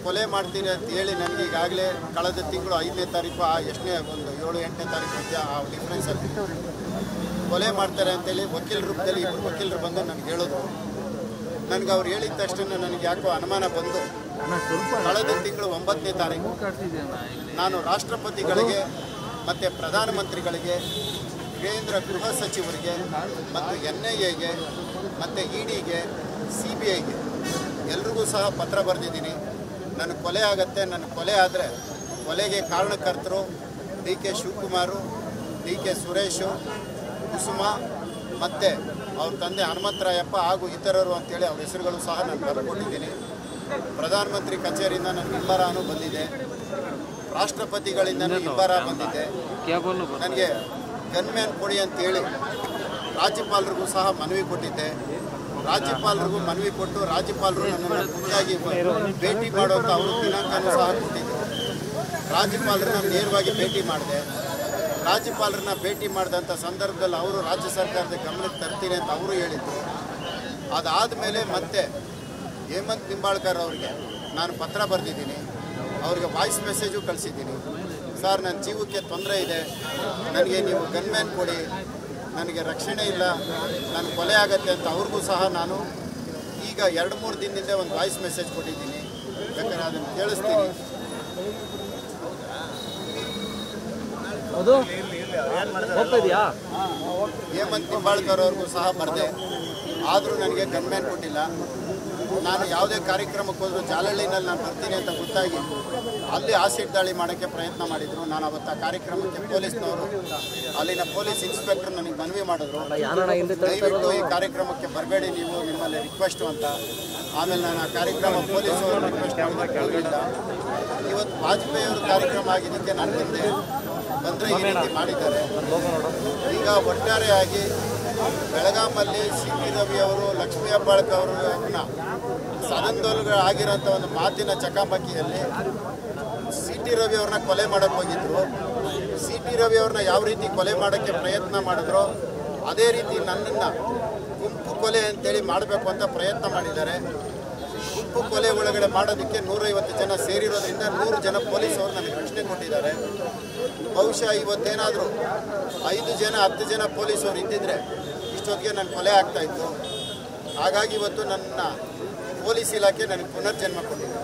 ಕೊಲೆ ಮಾಡ್ತೀನಿ ಅಂತ ಹೇಳಿ ನನಗೆ ಈಗಾಗಲೇ ಕಳೆದ ತಿಂಗಳು 5ನೇ ತಾರೀಕು ಎಷ್ಟನೇ ಒಂದು 7-8ನೇ ತಾರೀಕು ಮಧ್ಯ ಆ ಡಿಫ್ರೆನ್ಸಲ್ಲಿ ಕೊಲೆ ಮಾಡ್ತಾರೆ ಅಂತೇಳಿ ವಕೀಲ ರೂಪದಲ್ಲಿ ಇಬ್ಬರು ವಕೀಲರು ಬಂದು ನನಗೆ ಹೇಳಿದ್ರು. ನನಗೆ ಅವ್ರು ಹೇಳಿದ ತಕ್ಷಣ ನನಗೆ ಯಾಕೋ ಅನುಮಾನ ಬಂದು ಕಳೆದ ತಿಂಗಳು 9ನೇ ತಾರೀಕು ನಾನು ರಾಷ್ಟ್ರಪತಿಗಳಿಗೆ ಮತ್ತು ಪ್ರಧಾನಮಂತ್ರಿಗಳಿಗೆ, ಕೇಂದ್ರ ಗೃಹ ಸಚಿವರಿಗೆ ಮತ್ತು NIAಗೆ ಮತ್ತು EDಗೆ, CBIಗೆ ಎಲ್ರಿಗೂ ಸಹ ಪತ್ರ ಬರೆದಿದ್ದೀನಿ. ನನ್ನ ಕೊಲೆ ಆಗುತ್ತೆ, ನನ್ನ ಕೊಲೆ ಆದರೆ ಕೊಲೆಗೆ ಕಾರಣಕರ್ತರು DK ಶಿವಕುಮಾರು, DK ಸುರೇಶು, ಕುಸುಮ ಮತ್ತು ಅವ್ರ ತಂದೆ ಹನುಮಂತರಾಯಪ್ಪ ಹಾಗೂ ಇತರರು ಅಂತೇಳಿ ಅವ್ರ ಹೆಸರುಗಳು ಸಹ ನಾನು ಬರೆದುಕೊಟ್ಟಿದ್ದೀನಿ. ಪ್ರಧಾನಮಂತ್ರಿ ಕಚೇರಿಯಿಂದ ನನಗೆ ಇಬ್ಬರಾನು ಬಂದಿದೆ, ರಾಷ್ಟ್ರಪತಿಗಳಿಂದ ಇಬ್ಬರ ಬಂದಿದೆ. ನನಗೆ ಗನ್ಮ್ಯಾನ್ ಕೊಡಿ ಅಂತೇಳಿ ರಾಜ್ಯಪಾಲರಿಗೂ ಸಹ ಮನವಿ ಕೊಟ್ಟಿದ್ದೆ. ರಾಜ್ಯಪಾಲರಿಗೂ ಮನವಿ ಕೊಟ್ಟು ರಾಜ್ಯಪಾಲರು ನನ್ನನ್ನು ಖುದ್ದಾಗಿ ಭೇಟಿ ಮಾಡುವಂಥ ಅವರು ದಿನಾಂಕನೂ ಸಹ ಕೊಟ್ಟಿದ್ದರು. ರಾಜ್ಯಪಾಲರನ್ನ ನೇರವಾಗಿ ಭೇಟಿ ಮಾಡಿದೆ. ರಾಜ್ಯಪಾಲರನ್ನ ಭೇಟಿ ಮಾಡಿದಂಥ ಸಂದರ್ಭದಲ್ಲಿ ಅವರು ರಾಜ್ಯ ಸರ್ಕಾರದ ಗಮನಕ್ಕೆ ತರ್ತೀನಿ ಅಂತ ಅವರು ಹೇಳಿದರು. ಅದಾದ ಮೇಲೆ ಮತ್ತೆ ಹೇಮಂತ್ ನಿಂಬಾಳ್ಕರ್ ಅವರಿಗೆ ನಾನು ಪತ್ರ ಬರೆದಿದ್ದೀನಿ, ಅವರಿಗೆ ವಾಯ್ಸ್ ಮೆಸೇಜು ಕಳಿಸಿದ್ದೀನಿ. ಸರ್, ನನ್ನ ಜೀವಕ್ಕೆ ತೊಂದರೆ ಇದೆ, ನನಗೆ ನೀವು ಗನ್ಮ್ಯಾನ್ ಕೊಡಿ, ನನಗೆ ರಕ್ಷಣೆ ಇಲ್ಲ, ನಾನು ಕೊಲೆ ಆಗತ್ತೆ ಅಂತ ಅವ್ರಿಗೂ ಸಹ ನಾನು ಈಗ 2-3 ದಿನದಿಂದ ಒಂದು ವಾಯ್ಸ್ ಮೆಸೇಜ್ ಕೊಟ್ಟಿದ್ದೀನಿ. ಬೇಕಾದ್ರೆ ಅದನ್ನು ಕೇಳಿಸ್ತೀನಿ. ಹೇಮಂತ್ ನಿಂಬಾಳ್ಕರ್ ಅವ್ರಿಗೂ ಸಹ ಬರೆದೆ, ಆದರೂ ನನಗೆ ಗನ್ಮ್ಯಾನ್ ಕೊಟ್ಟಿಲ್ಲ. ನಾನು ಯಾವುದೇ ಕಾರ್ಯಕ್ರಮಕ್ಕೆ ಹೋದರೂ ಜಾಲಹಳ್ಳಿನಲ್ಲಿ ನಾನು ಬರ್ತೀನಿ ಅಂತ ಗೊತ್ತಾಗಿ ಅಲ್ಲಿ ಆಸಿಡ್ ದಾಳಿ ಮಾಡೋಕ್ಕೆ ಪ್ರಯತ್ನ ಮಾಡಿದರು. ನಾನು ಅವತ್ತು ಆ ಕಾರ್ಯಕ್ರಮಕ್ಕೆ ಪೊಲೀಸ್ನವರು, ಅಲ್ಲಿನ ಪೊಲೀಸ್ ಇನ್ಸ್ಪೆಕ್ಟರ್ ನನಗೆ ಮನವಿ ಮಾಡಿದ್ರು, ದಯವಿಟ್ಟು ಈ ಕಾರ್ಯಕ್ರಮಕ್ಕೆ ಬರಬೇಡಿ ನೀವು, ನಿಮ್ಮಲ್ಲಿ ರಿಕ್ವೆಸ್ಟು ಅಂತ. ಆಮೇಲೆ ನಾನು ಆ ಕಾರ್ಯಕ್ರಮ ಪೊಲೀಸವರು ರಿಕ್ವೆಸ್ಟ್ ಹೋಗಿಲ್ಲ. ಇವತ್ತು ವಾಜಪೇಯಿ ಅವರು ಕಾರ್ಯಕ್ರಮ ಆಗಿದ್ದಕ್ಕೆ ನಾನು ಬಂದರೆ ಈ ರೀತಿ ಮಾಡಿದ್ದಾರೆ. ಈಗ ಒಟ್ಟಾರೆಯಾಗಿ ಬೆಳಗಾಮಲ್ಲಿ CT ರವಿ ಅವರು, ಲಕ್ಷ್ಮೀ ಹೆಬ್ಬಾಳ್ಕರ್ ಅವರನ್ನ ಸದನದೊಳಗಾಗಿರೋಂಥ ಒಂದು ಮಾತಿನ ಚಕಾಮಕಿಯಲ್ಲಿ CT ರವಿ ಅವ್ರನ್ನ ಕೊಲೆ ಮಾಡೋಕ್ಕೆ ಹೋಗಿದ್ರು. CT ರವಿ ಅವ್ರನ್ನ ಯಾವ ರೀತಿ ಕೊಲೆ ಮಾಡೋಕ್ಕೆ ಪ್ರಯತ್ನ ಮಾಡಿದ್ರು, ಅದೇ ರೀತಿ ನನ್ನನ್ನು ಗುಂಪು ಕೊಲೆ ಅಂತೇಳಿ ಮಾಡಬೇಕು ಅಂತ ಪ್ರಯತ್ನ ಮಾಡಿದ್ದಾರೆ. ಗುಂಪು ಕೊಲೆ ಒಳಗಡೆ ಮಾಡೋದಕ್ಕೆ 150 ಜನ ಸೇರಿರೋದ್ರಿಂದ 100 ಜನ ಪೊಲೀಸವರು ನನಗೆ ರಕ್ಷಣೆ ಕೊಟ್ಟಿದ್ದಾರೆ. ಬಹುಶಃ ಇವತ್ತೇನಾದರೂ 5 ಜನ 10 ಜನ ಪೊಲೀಸವರು ಇದ್ದಿದ್ರೆ ಇಷ್ಟೊತ್ತಿಗೆ ನನ್ನ ಕೊಲೆ ಆಗ್ತಾಯಿತ್ತು. ಹಾಗಾಗಿ ಇವತ್ತು ನನ್ನ ಪೊಲೀಸ್ ಇಲಾಖೆ ನನಗೆ ಪುನರ್ಜನ್ಮ ಕೊಟ್ಟಿದೆ.